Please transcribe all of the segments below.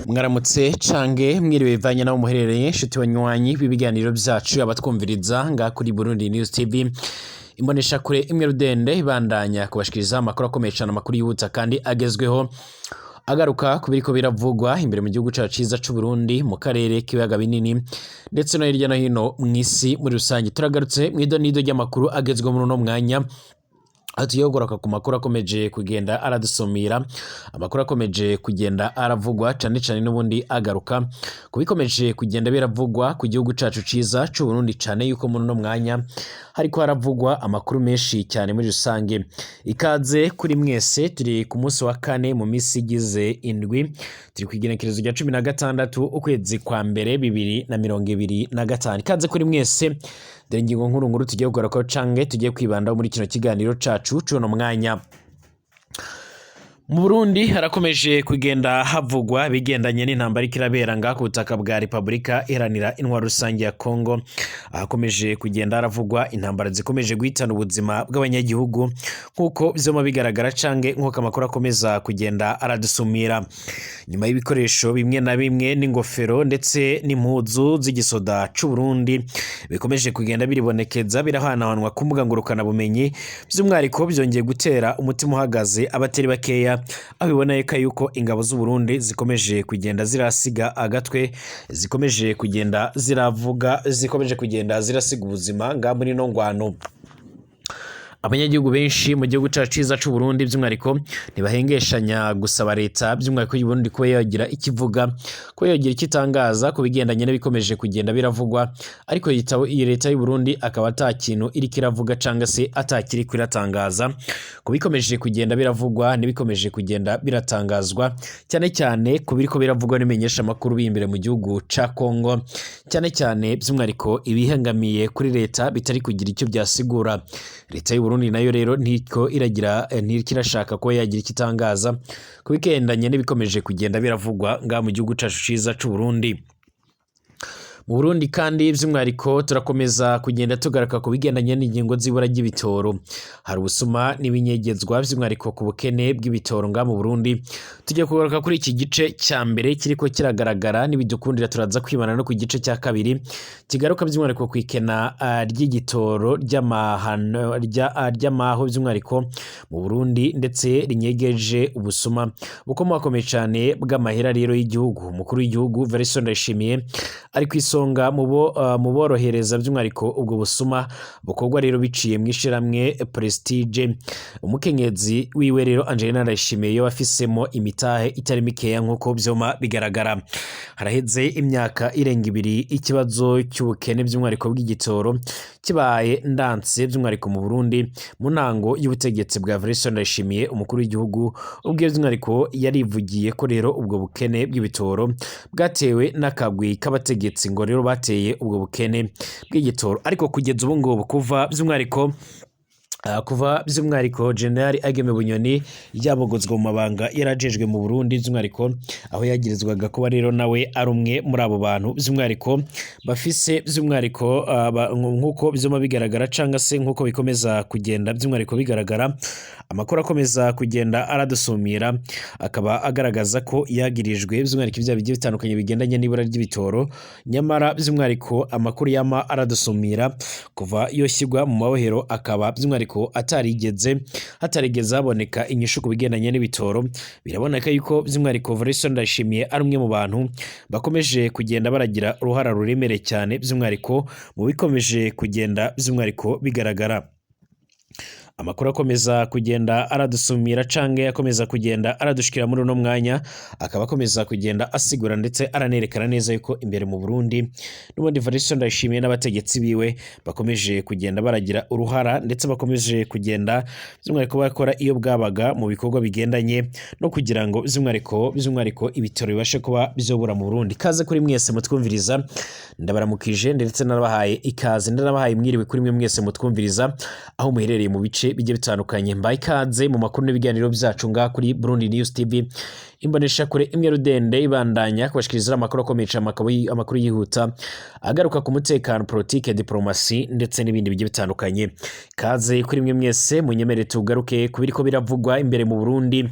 Mwaramutse cange mwiriwe bivanye naho muherereye nshuti banywanyi b'ibiganiro vyacu abatwumviriza nga kuri Burundi News TV imbonesha kure imwe rudende ibandanya kubashikiriza amakuru akomeye cane, amakuru yihuta kandi agezweho agaruka kubiriko biravugwa imbere mu gihugu cacu ciza c'u Burundi mu karere k'ibiyaga binini ndetse no hirya no hino mw'isi muri rusange. Turagarutse mw'idonido ry'amakuru agezweho muri uno mwanya, atuyogoroka ku makuru akomeje kugenda aradusumira, amakuru akomeje kugenda aravugwa cane cane n'ubundi agaruka kubikomeje kugenda biravugwa ku gihugu cacu ciza c'u Burundi, cane yuko muri uno mwanya hariko haravugwa amakuru menshi cyane muri rusange. Ikaze kuri mwese, turi ku munsi wa kane mu misi igize indwi, turi kw'igenekerezo rya 16 ukwezi kwa mbere 2025. Ikaze kuri mwese, dore ingingo nkuru nkuru tugiye kugarukaho canke tugiye kwibandaho muri kino kiganiro cacu c'uno mwanya. Mu Burundi harakomeje kugenda havugwa bigendanye n'intambara ikirabera nga ku butaka bwa Republika Iharanira Intwaro Rusange ya Kongo, ahakomeje kugenda haravugwa intambara zikomeje guhitana ubuzima bw'abanyagihugu nk'uko vyoma bigaragara canke nk'uko amakuru akomeza kugenda aradusumira. Nyuma y'ibikoresho bimwe na bimwe n'ingofero ndetse n'impuzu z'igisoda c'u Burundi bikomeje kugenda biribonekeza birahanahanwa ku mbuga ngurukana bumenyi, vy'umwariko vyongeye gutera umutima uhagaze abatari bakeya, abiboneka yuko ingabo z'u Burundi zikomeje kugenda zirasiga agatwe, zikomeje kugenda ziravuga, zikomeje kugenda zirasiga ubuzima nga muri no ngwano. Abanyagihugu benshi mu gihugu cacu ciza c'u Burundi by'umwariko ntibahengeshanya gusaba leta by'umwariko y'u Burundi ko yagira ikivuga, ko yagira ikitangaza ku bigendanye n'ibikomeje kugenda biravugwa, ariko iyi leta y'u Burundi akaba atakintu iri kiravuga canga se atakiri kwiratangaza ku bikomeje kugenda biravugwa n'ibikomeje kugenda biratangazwa, cyane cyane ku biriko biravugwa n'imenyesha makuru b'imbere mu gihugu ca Kongo, cyane cyane by'umwariko ibihengamiye kuri leta bitari kugira icyo byasigura. Leta y'u Burundi nayo rero ntikirashaka ko yagira ikitangaza ku bigendanye n'ibikomeje kugenda biravugwa nga mu gihugu cacu ciza c'u Burundi. Mu Burundi kandi by'umwariko turakomeza kugenda tugaruka ku bigendanye n'ingingo z'ibura ry'ibitoro. Hari ubusuma n'ibinyegezwa by'umwariko ku bukene bw'ibitoro nga mu Burundi. Tugiye kugaruka kuri iki gice cya mbere kiriko kiragaragara n'ibidukundira, turaza kwibana no ku gice cya kabiri kigaruka by'umwariko ku ikena ry'igitoro ry'amaho by'umwariko mu Burundi ndetse rinyegeje ubusuma bukomakomeye cyane bw'amahera rero y'igihugu. Umukuru w'igihugu Evariste Ndayishimiye ari kwisonga mu borohereza by'umwariko ubwo busuma bukorwa rero biciye mw'ishiramwe Prestige. Umukenyezi wiwe rero Angelina Ndayishimiye yo afisemo imitahe itari mikeya nk'uko vyoma bigaragara. Haraheze imyaka irenga ibiri ikibazo cy'ubukene by'umwariko bw'igitoro kibaye ndanse by'umwariko mu Burundi. Mu ntango y'ubutegetsi bwa Evariste Ndayishimiye umukuru w'igihugu ubwo by'umwariko yarivugiye ko rero ubwo bukene bw'ibitoro bwatewe n'akagwi k'abategetsi ngo rero bateye ubwo bukene bw'igitoro, ariko kugeza ubu ngubu kuva by'umwariko General Ageme Bunyoni yabogozwa mu mabanga yarajejwe mu Burundi by'umwariko, aho yagirizwaga kuba rero nawe ari umwe muri abo bantu by'umwariko bafise by'umwariko nk'uko vyoma bigaragara canga se nk'uko bikomeza kugenda by'umwariko bigaragara. Amakuru akomeza kugenda aradusumira akaba agaragaza ko yagirijwe by'umwariko ibyaha bigiye bitandukanye bigendanye n'ibura ry'ibitoro, nyamara by'umwariko amakuru yama aradusumira kuva yoshyirwa mu mabohero akaba by'umwariko hatarigeze haboneka inyishu ku bigendanye n'ibitoro. Biraboneka yuko by'umwariko Evariste Ndayishimiye ari umwe mu bantu bakomeje kugenda baragira uruhara ruremere cyane by'umwariko mu bikomeje kugenda by'umwariko bigaragara. Amakuru akomeza kugenda aradusumira canke akomeza kugenda aradushikira muri uno mwanya, akaba akomeza kugenda asigura ndetse aranerekana neza yuko imbere mu Burundi n'ubundi Evariste Ndayishimiye n'abategetsi biwe bakomeje kugenda baragira uruhara ndetse bakomeje kugenda by'umwariko bakora iyo bwabaga mu bikorwa bigendanye no kugira ngo by'umwariko ibitoro bibashe kuba byobura mu Burundi. Kaze kuri mwese mutwumviriza, ndabaramukije ndetse narabahaye ikaze, ndanabahaye mwiriwe kuri mwe mwese mutwumviriza aho muherereye mu bice bigiye bitandukanye. Mbaye ikaze mu makuru n'ibiganiro byacu nga kuri Burundi News TV, imbonesha kure imwe rudende ibandanya kubashikiriza amakuru akomeje amakuru yihuta agaruka ku mutekano, politike, diplomasi ndetse n'ibindi bigiye bitandukanye. Kaze kuri mwe mwese munyemere tugaruke kubiriko biravugwa imbere mu Burundi,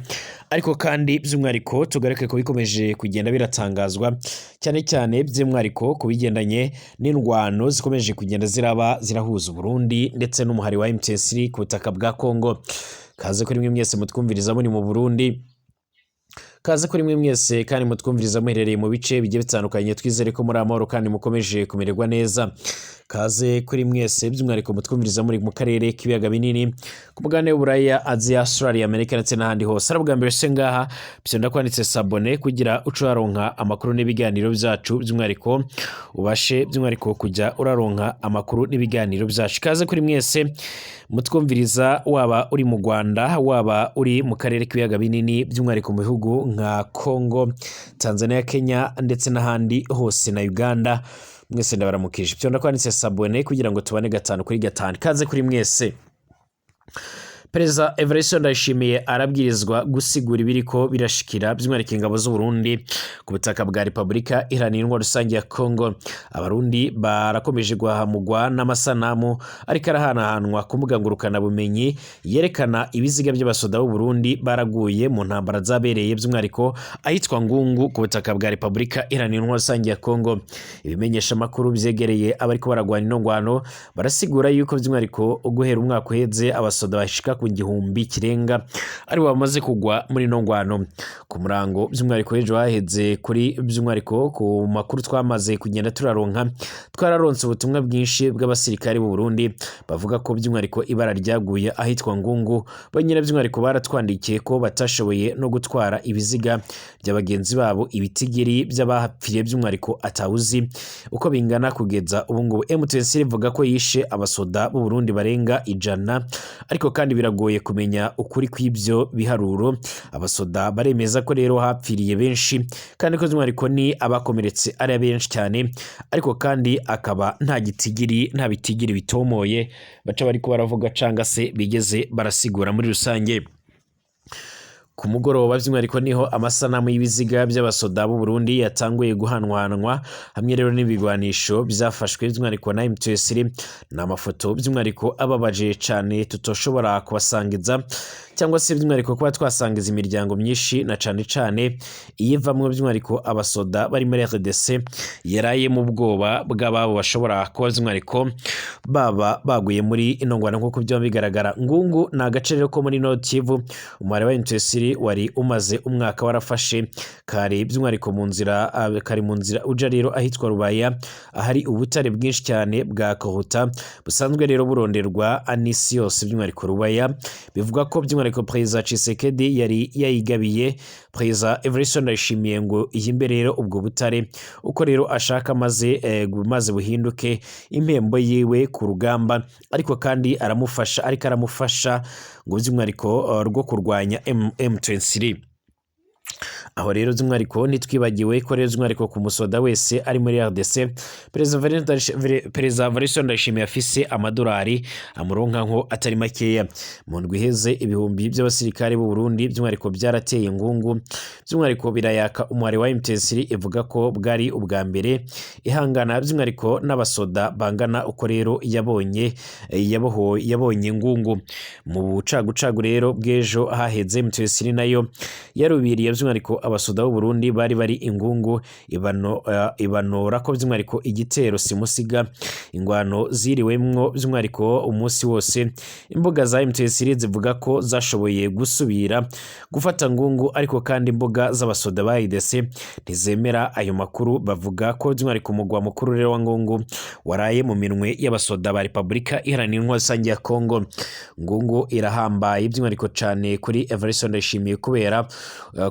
ariko kandi by'umwariko tugaruke kubikomeje kugenda biratangazwa cyane cyane by'umwariko kubigendanye n'indwano zikomeje kugenda zirahuza Burundi ndetse n'umuhari wa M23 ku butaka bwa Kongo. Kaze kuri mwe mwese mutwumviriza muri mu Burundi, kaze kuri mwe mwese kandi mutwumviriza muherereye mu bice bigiye bitandukanye, twizere ko muri amahoro kandi mukomeje kumererwa neza. Kaze kuri mwese by'umwariko mutwumviriza muri mu karere k'ibiyaga binini, ku mugabane w'Uburaya, Aziya, Australia, Amerika ndetse n'ahandi hose. Arabwa mbere se ngaha bisonda kwanditse sabone kugira uco uraronka amakuru n'ibiganiro byacu, by'umwariko ubashe by'umwariko kujya uraronka amakuru n'ibiganiro byacu. Kaze kuri mwese mutwumviriza waba uri mu Rwanda, waba uri mu karere k'ibiyaga binini, by'umwariko mu bihugu nka Kongo, Tanzania, Kenya ndetse n'ahandi hose na Uganda. Mwese ndabaramukije, byonda kwanditse sabone kugira ngo tubane 5 kuri 5. Kaze kuri mwese. Perezida Evariste Ndayishimiye arabwirizwa gusigura ibiriko birashikira by'umwariko ingabo z'u Burundi ku butaka bwa Repubulika Iharanira Intwaro Rusange ya Kongo. Abarundi barakomeje guhahamugwa n'amasanamu ariko arahanahanwa ku mbuga ngurukana bumenyi yerekana ibiziga by'abasoda b'u Burundi baraguye mu ntambara zabereye by'umwariko ahitwa Ngungu ku butaka bwa Repubulika Iharanira Intwaro Rusange ya Kongo. Ibimenyesha makuru byegereye abariko baragwana inongwano barasigura yuko by'umwariko guhera umwaka uheze abasoda bashika ku gihumbi kirenga ari bamaze kugwa muri nongwano. Ku murango by'umwariko ejo haheze kuri by'umwariko ku makuru twamaze kugenda twararonse ubutumwa bwinshi bw'abasirikare b'u Burundi bavuga ko by'umwariko ibara ryaguye ahitwa Ngungu. Banyine by'umwariko baratwandikiye ko batashoboye no gutwara ibiziga by'abagenzi babo, ibitigiri by'abahapfiye by'umwariko atawuzi uko bingana kugeza ubu ngubu. M23 ivuga ko yishe abasoda b'u Burundi barenga 100, ariko kandi biragoye kumenya ukuri kw'ibyo biharuro. Abasoda baremeza ko rero hapfiriye benshi kandi ko by'umwariko ni abakomeretse ari benshi cyane, ariko kandi akaba nta bitigiri bitomoye baca bariko baravuga canga se bigeze barasigura muri rusange. Ku mugoroba by'umwariko niho amasanamu y'ibiziga by'abasoda b'u Burundi yatanguye guhanwanwa hamwe rero n'ibigwanisho byafashwe by'umwariko na M23. n'amafoto by'umwariko ababaje cyane tutoshobora kubasangiza cyangwa se by'umwariko kuba twasangiza imiryango myinshi na cyane iyivamwe by'umwariko abasoda bari muri RDC yaraye mu bwoba bw'ababo bashobora kuba by'umwariko baba baguye muri inongwana nk'uko byo bigaragara. Ngungu na agace rero ko muri Nord Kivu umubare wa M23 wari umaze umwaka warafashe kare by'umwariko mu nzira uja rero ahitwa Rubaya ahari ubutare bwinshi cyane bwa Kohuta busanzwe rero buronderwa anisi yose by'umwariko Rubaya. Bivuga ko by'umwariko Perezida Tshisekedi yari yayigabiye Perezida Evariste Ndayishimiye ngo iyimbere rero ubwo butare uko rero ashaka maze buhinduke impembo yiwe ku rugamba, ariko kandi aramufasha ngo by'umwariko rwo kurwanya M23. Aho rero by'umwariko nitwibagiwe ko rero by'umwariko ku musoda wese ari muri RDC Perezida Evariste Ndayishimiye afise amadolari amuronka nko atari makeya. Mu ndwi iheze ibihumbi by'abasirikare b'u Burundi by'umwariko byarateye Ngungu, by'umwariko birayaka umuhari wa M23 ivuga ko bwari ubwa mbere ihangana by'umwariko n'abasoda bangana uko rero yabonye Ngungu. Mu bucagucagu rero bw'ejo haheze M23 nayo yarubiriye by'umwariko abasoda b'u Burundi bari Ingungu ibanora ko by'umwariko igitero simusiga. Ingwano ziriwemwo by'umwariko umunsi wose. Imbuga za M23 zivuga ko zashoboye gusubira gufata Ngungu, ariko kandi imbuga z'abasoda ba IDC ntizemera ayo makuru. Bavuga ko by'umwariko umugwa mukuru rero wa Ngungu waraye mu minwe y'abasoda ba Repubulika Iharanira Intwaro Rusange ya Kongo. Ngungu irahambaye by'umwariko cyane kuri Evariste Ndayishimiye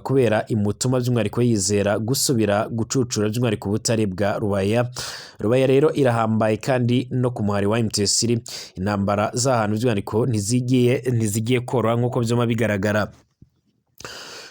kubera imutuma by'umwariko yizera gusubira gucucura by'umwariko ubutare bwa Rubaya rero irahambaye kandi no ku muhari wa M23. Intambara z'ahantu by'umwariko ntizigiye koroha nk'uko byoma bigaragara.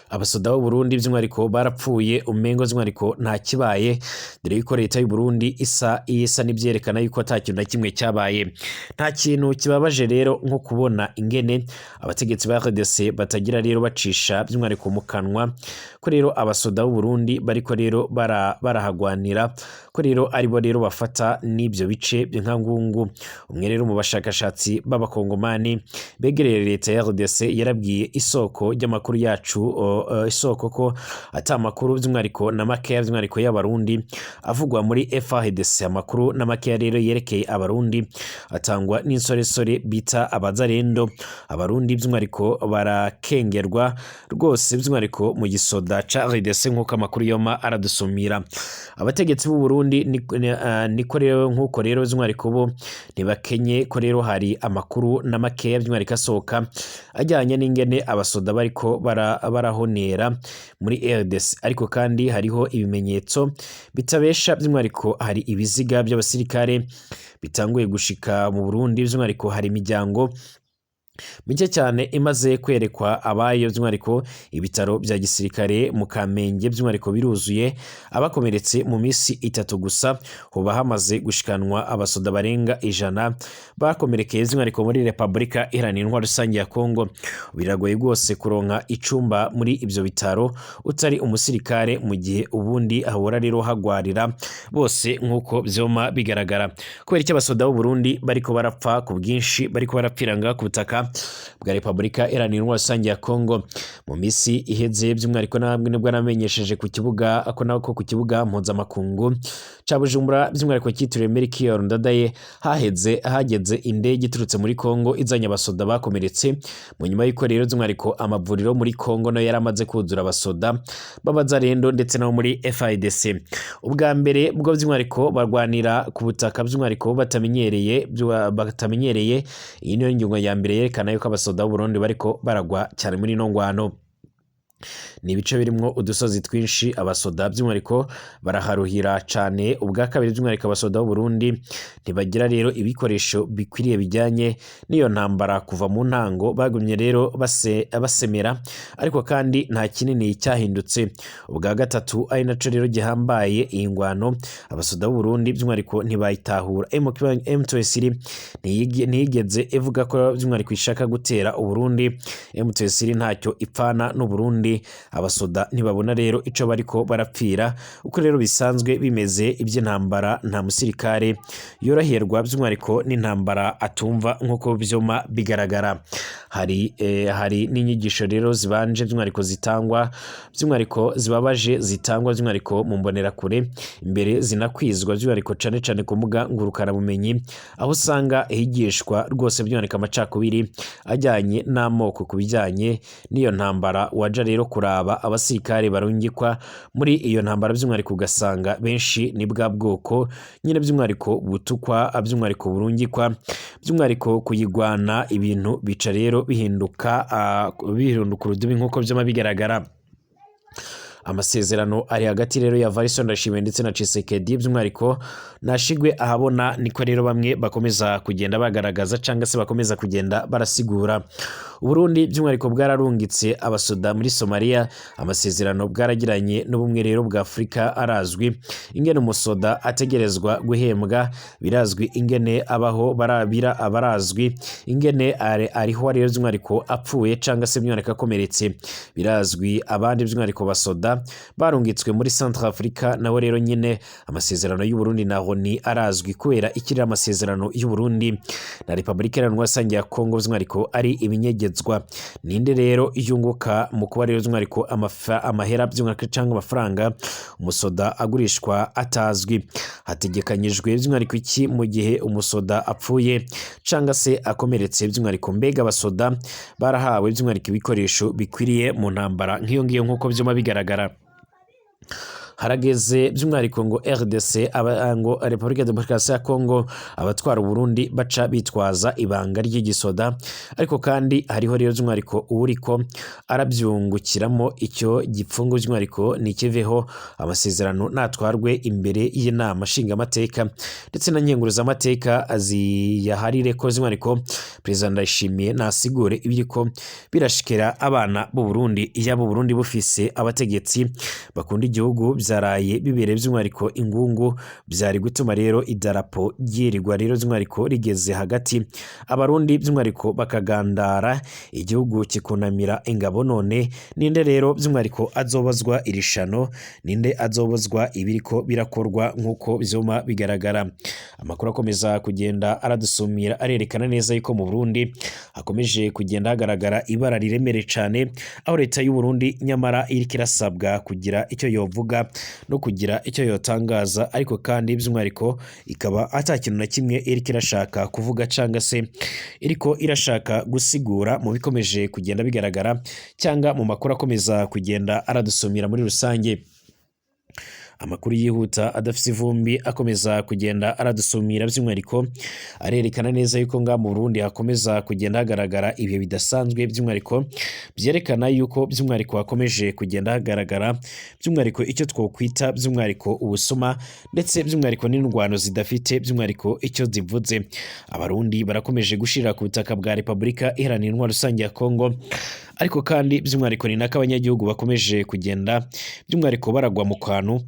abasoda b'u Burundi by'umwihariko barapfuye umengo by'umwihariko nta kibaye, dore yuko leta y'u Burundi isa n'ibyerekana yuko ata kintu na kimwe cyabaye. Nta kintu kibabaje rero nko kubona ingene abategetsi ba RDC batagira rero bacisha by'umwihariko mu kanwa ko rero abasoda b'u Burundi bariko rero barahagwanira ko rero aribo rero bafata n'ibyo bice nka Ngungu. Umwe rero mu bashakashatsi b'abakongomani begereye leta ya RDC yarabwiye isoko ry'amakuru yacu isoko ko ata makuru by'umwihariko na makeya by'umwihariko y'abarundi avugwa muri FARDC. Amakuru na makeya rero yerekeye abarundi atangwa n'insoresore bita abazarendo. Abarundi by'umwihariko barakengerwa rwose by'umwihariko mu gisoda ca RDC nk'uko amakuru yoma aradusumira. Abategetsi b'u Burundi niko rero nk'uko rero by'umwihariko bo ntibakenye ko rero hari amakuru na makeya by'umwihariko asohoka ajyanye n'ingene abasoda bariko barahonera muri RDC, ariko kandi hariho ibimenyetso bitabesha by'umwihariko hari ibiziga by'abasirikare bitanguye gushika mu Burundi. By'umwihariko hari imiryango mike cyane imaze kwerekwa abayo by'umwihariko ibitaro bya gisirikare mu Kamenge by'umwihariko biruzuye, abakomeretse mu minsi 3 gusa hoba hamaze gushikanwa abasoda barenga 100 bakomerekeye by'umwihariko muri Repubulika Iharanira Intwaro Rusange ya Kongo. Biragoye rwose kuronka icumba muri ibyo bitaro utari umusirikare, mu gihe ubundi ahora rero hagwarira bose nk'uko byoma bigaragara. Kubera icyo abasoda b'u Burundi bariko barapfa ku bwinshi, bariko barapfiranga ku butaka bwa Repubulika Iharanira Intwaro Rusange ya Kongo. Mu misi iheze by'umwihariko namwe nibwo namenyesheje ku kibuga ku kibuga mpuzamakungu ca Bujumbura by'umwihariko cyitiriwe Melchior Ndadaye hageze indege iturutse muri Kongo izanye abasoda bakomeretse. Mu nyuma y'uko rero by'umwihariko amavuriro muri Kongo no yaramaze kuzura abasoda b'abazarendo ndetse no muri FARDC. Ubwa mbere bwo by'umwihariko barwanira ku butaka by'umwihariko batamenyereye iyi niyo ngingo ya mbere yerekana yuko abasoda b'u Burundi bariko baragwa cyane muri no ngwano. Ni ibice birimo udusozi twinshi abasoda by'umwihariko baraharuhira cyane. Ubwa kabiri by'umwihariko abasoda b'u Burundi ntibagira rero ibikoresho bikwiriye bijyanye n'iyo ntambara. Kuva mu ntango bagumye rero basemera, ariko kandi nta kinini cyahindutse. Ubwa gatatu ari naco rero gihambaye iyi ngwano, abasoda b'u Burundi by'umwihariko ntibayitahura. M23 ntiyigeze ivuga ko by'umwihariko ishaka gutera u Burundi. M23 ntacyo ipfana n'u Burundi. Abasoda ntibabona rero ico bariko barapfira, uko rero bisanzwe bimeze iby'intambara. Nta musirikare yoroherwa by'umwihariko n'intambara atumva nk'uko byoma bigaragara. Hari n'inyigisho rero zibanje by'umwihariko zitangwa by'umwihariko zibabaje zitangwa by'umwihariko mu mbonerakure imbere zinakwizwa by'umwihariko cane ku mbuga ngurukana bumenyi, aho usanga higishwa rwose by'umwihariko amacakubiri ajyanye n'amoko ku bijyanye n'iyo ntambara. Waja rero kuraba abasirikare barungikwa muri iyo ntambara by'umwihariko ugasanga benshi ni bwa bwoko nyine by'umwihariko butukwa by'umwihariko burungikwa by'umwihariko kuyigwana. Ibintu bica rero bihinduka urudimi nk'uko byama bigaragara. Amasezerano ari hagati rero ya Variso Ndashimye ndetse na Tshisekedi by'umwihariko nashigwe ahabona, niko rero bamwe bakomeza kugenda bagaragaza cyangwa se bakomeza kugenda barasigura. Burundi by'umwihariko bwararungitse abasoda muri Somalia. Amasezerano bwaragiranye n'ubumwe rero bwa Afrika arazwi. Ingene umusoda ategerezwa guhembwa birazwi, ingene abaho barabira abarazwi, ingene ariho rero by'umwihariko apfuye cyangwa se by'umwihariko akomeretse birazwi. Abandi by'umwihariko basoda barungitswe muri Central Africa naho rero nyine amasezerano y'u Burundi naho ni arazwi, kubera ikiri amasezerano y'u Burundi na Repubulika Iharanira Rusange ya Kongo by'umwihariko ari ibinyegezwa. Ninde rero yunguka mu kuba rero by'umwihariko amahera by'umwihariko cyangwa amafaranga umusoda agurishwa atazwi? Hategekanyijwe by'umwihariko iki mu gihe umusoda apfuye cyangwa se akomeretse by'umwihariko? Mbega abasoda barahawe by'umwihariko ibikoresho bikwiriye mu ntambara nk'iyo ngiyo nk'uko byuma bigaragara? harageze by'umwihariko ngo RDC ngo Republika Demokarasi ya Kongo abatwara Burundi baca bitwaza ibanga ry'igisoda, ariko kandi hariho rero by'umwihariko uriko arabyungukiramo icyo gipfungu by'umwihariko nikiveho amasezerano natwarwe imbere y'inama nshingamateka ndetse na nkenguzamateka aziyaharire ko by'umwihariko Perezida Ndayishimiye nasigure ibiriko birashikira abana b'u Burundi yabo Burundi bufise abategetsi bakunda igihugu byaraye bibereye by'umwihariko ingungu byari gutuma rero idarapo ryirirwa rero by'umwihariko rigeze hagati abarundi by'umwihariko bakagandara igihugu kikunamira ingabo. None ninde rero by'umwihariko azobazwa irishano, ninde azobazwa ibiriko birakorwa nk'uko byoma bigaragara. Amakuru akomeza kugenda aradusumira arerekana neza yuko mu Burundi hakomeje kugenda hagaragara ibara riremere cyane, aho leta y'u Burundi nyamara iriko irasabwa kugira icyo yovuga no kugira icyo yotangaza, ariko kandi by'umwihariko ikaba atakintu na kimwe iriko irashaka kuvuga cyangwa se iriko irashaka gusigura mu bikomeje kugenda bigaragara cyangwa mu makuru akomeza kugenda aradusumira muri rusange. Amakuru yihuta adafite ivumbi akomeza kugenda aradusumira by'umwihariko arerekana neza yuko nga mu Burundi hakomeza kugenda hagaragara ibihe bidasanzwe by'umwihariko byerekana yuko by'umwihariko hakomeje kugenda hagaragara by'umwihariko icyo twokwita by'umwihariko ubusuma ndetse by'umwihariko n'indwano zidafite by'umwihariko icyo zivuze. Abarundi barakomeje gushira ku butaka bwa Repubulika Iharanira Intwaro Rusange ya Kongo, ariko kandi by'umwihariko ni nako abanyagihugu bakomeje kugenda by'umwihariko baragwa mu kantu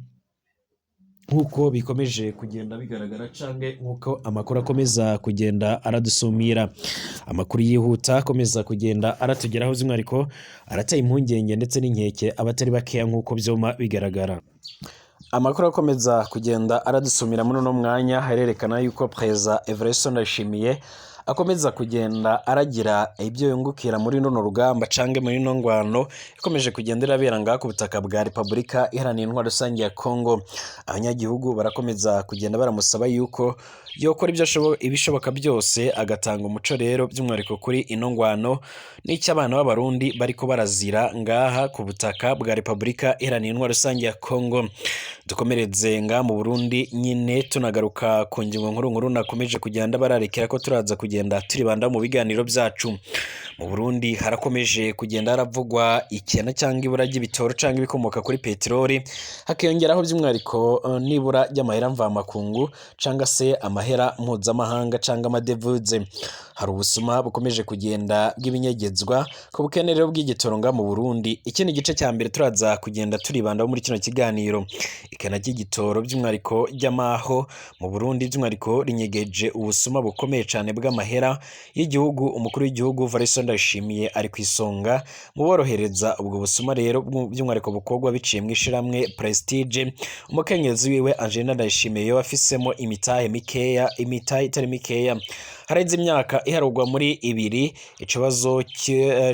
nk'uko bikomeje kugenda bigaragara canke nk'uko amakuru akomeza kugenda aradusumira. Amakuru yihuta akomeza kugenda aratugeraho by'umwihariko arateye impungenge ndetse n'inkeke abatari bakeya nk'uko byoma bigaragara. Amakuru akomeza kugenda aradusumira muri uno mwanya harerekana yuko Perezida Evariste Ndayishimiye akomeza kugenda aragira ibyo yungukira muri runo rugamba cange muri no ngwano ikomeje kugenda irabera ngaha ku butaka bwa Repubulika Iharanira Intwaro Rusange ya Kongo. Abanyagihugu barakomeza kugenda baramusaba yuko yokora ibishoboka byose agatanga umuco rero by'umwihariko kuri ino ngwano n'icyo abana b'abarundi bariko barazira ngaha ku butaka bwa Repubulika Iharanira Intwaro Rusange ya Kongo. Dukomereze ngaha mu Burundi nyine tunagaruka ku ngingo nkuru nakomeje kugenda bararekera ko turaza kugenda turibanda mu biganiro byacu. Mu Burundi harakomeje kugenda haravugwa ikena cyangwa ibura ry'ibitoro cyangwa ibikomoka kuri peteroli, hakiyongeraho by'umwihariko nibura ry'amahera mvamakungu cyangwa se amahera mpuzamahanga cyangwa amadevuze. Hari ubusuma bukomeje kugenda bw'ibinyegezwa ku bukenere bw'igitoro nga mu Burundi. Ikindi gice cya mbere turaza kugenda turibanda muri kino kiganiro ikena ry'igitoro by'umwihariko ry'amaho mu Burundi by'umwihariko rinyegeje ubusuma bukomeye cyane bw'amahera y'igihugu. Umukuru w'igihugu Evariste Ndayishimiye ari ku isonga mu borohereza ubwo busuma rero by'umwihariko bukorwa biciye mu ishiramwe Prestige. Umukenyezi wiwe Angelina Ndayishimiye yo afisemo imitahe itari mikeya. Hareze imyaka iharugwa muri ibiri ikibazo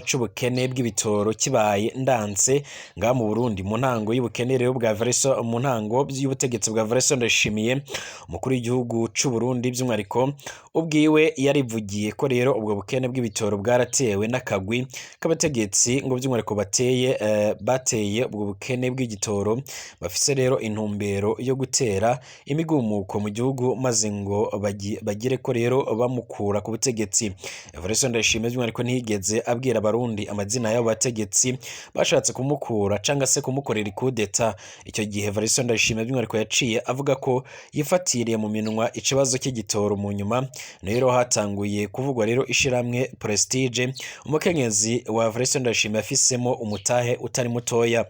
cy'ubukene bw'ibitoro kibaye ndanse nga mu Burundi mu ntango y'ubukene rero bwa Evariste mu ntango y'ubutegetsi bwa Evariste Ndayishimiye. Umukuru w'igihugu cy'u Burundi by'umwihariko ubwiwe yarivugiye ko rero ubwo bukene bw'ibitoro bwaratewe n'akagwi k'abategetsi ngo by'umwihariko bateye ubwo bukene bw'igitoro bafise rero intumbero yo gutera imigumuko mu gihugu maze ngo bagire ko rero bamukura ku butegetsi. Evariste Ndayishimiye by'umwihariko ntiyigeze abwira abarundi amazina y'abo bategetsi bashatse kumukura cyangwa se kumukorera ikudeta. Icyo gihe Evariste Ndayishimiye by'umwihariko yaciye avuga ko yifatiriye mu minwa ikibazo cy'igitoro. Mu nyuma rero hatanguye kuvugwa rero ishiramwe Prestige. Umukenyezi wa Evariste Ndayishimiye afisemo umutahe utari mutoya.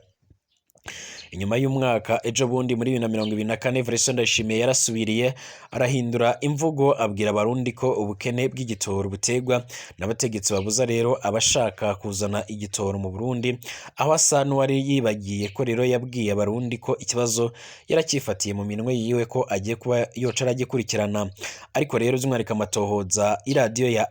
Inyuma y'umwaka ejo bundi muri 2024 Evariste Ndayishimiye yarasubiriye arahindura imvugo abwira abarundi ko ubukene bw'igitoro butegwa n'abategetsi babuza rero abashaka kuzana igitoro mu Burundi, aho asa n'uwari yibagiye ko rero yabwiye abarundi ko ikibazo yarakifatiye mu minwe yiwe ko agiye kuba yoca aragikurikirana. Ariko rero by'umwihariko amatohoza iradiyo ya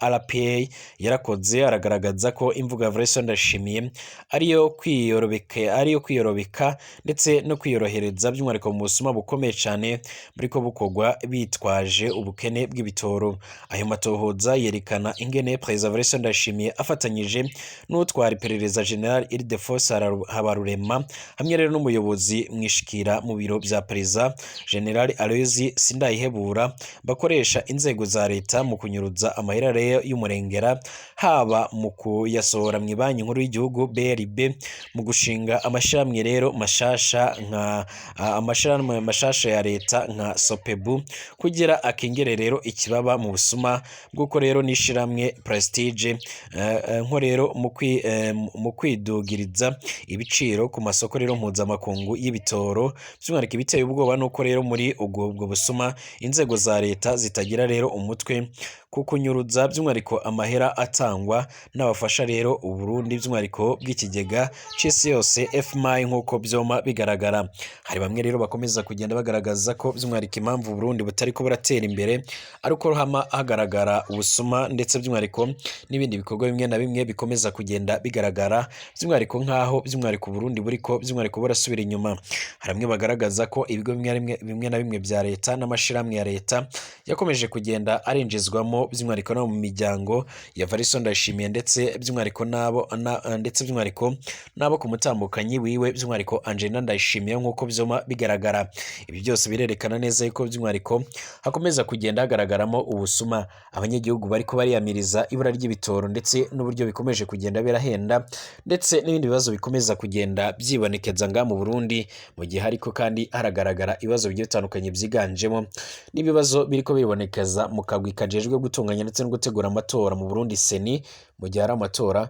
RPA yarakoze aragaragaza ko imvugo ya Evariste Ndayishimiye ariyo kwiyorobeka kwiyubika ndetse no kwiyorohereza by'umwihariko mu busuma bukomeye cyane buriko bukorwa bitwaje ubukene bw'ibitoro. Ayo matohoza yerekana ingene Perezida Evariste Ndayishimiye afatanyije n'utwara iperereza General Ildefonse Habarurema hamwe rero n'umuyobozi mwishikira mu biro vya Perezida General Aloysi Sindayihebura bakoresha inzego za leta mu kunyuruza amahera rero y'umurengera, haba mu kuyasohora mu banki nkuru y'igihugu BRB, mu gushinga amashirahamwe rero mashasha nka amashirahamwe mashasha ya leta nka Sopebu kugira akengere rero ikibaba mu busuma bw'uko rero nishiramwe Prestige nko rero mu kwidugiriza ibiciro ku masoko rero mpuzamakungu y'ibitoro. By'umwihariko biteye ubwoba nuko rero muri ubwo busuma inzego za leta zitagira rero umutwe kukunyuruza by'umwihariko amahera atangwa n'abafasha rero Uburundi by'umwihariko bw'ikigega c'isi yose FMI nk'uko byoma bigaragara. Hari bamwe rero bakomeza kugenda bagaragaza ko by'umwihariko impamvu Burundi butari ko buratera imbere ariko hama hagaragara ubusuma ndetse by'umwihariko n'ibindi bikorwa bimwe na bimwe bikomeza kugenda bigaragara by'umwihariko nk'aho by'umwihariko Burundi buriko by'umwihariko burasubira inyuma. Hari bamwe bagaragaza ko ibigo bimwe na bimwe bya leta n'amashirahamwe ya leta yakomeje kugenda arinjizwamo by'umwihariko no mu miryango ya Evariste Ndayishimiye ndetse by'umwihariko nabo ku mutambukanyi wiwe by'umwihariko Angelina Ndayishimiye nk'uko byoma bigaragara. Ibi byose birerekana neza yuko by'umwihariko hakomeza kugenda hagaragaramo ubusuma. Abanyagihugu bariko bariyamiriza ibura ry'ibitoro ndetse n'uburyo bikomeje kugenda birahenda ndetse n'ibindi bibazo bikomeza kugenda byibonekeza nga mu Burundi, mu gihe hariko kandi haragaragara ibibazo bigiye bitandukanye byiganjemo n'ibibazo biriko bibonekeza mu kagwi kajejwe gutunganya ndetse no gutegura amatora mu Burundi Seni, mu gihe hari amatora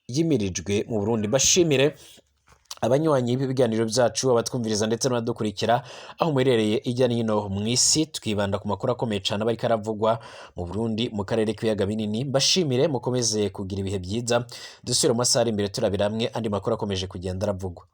yimirijwe mu Burundi. Bashimire abanywanyi b'ibiganiro byacu, abatwumviriza ndetse n'abadukurikira aho muherereye ijya n'ino mu isi, twibanda ku makuru akomeye cyane bariko aravugwa mu Burundi mu karere k'ibiyaga binini. Bashimire mukomeze kugira ibihe byiza, dusubire mu masaha ari imbere turabiramwe andi makuru akomeje kugenda aravugwa.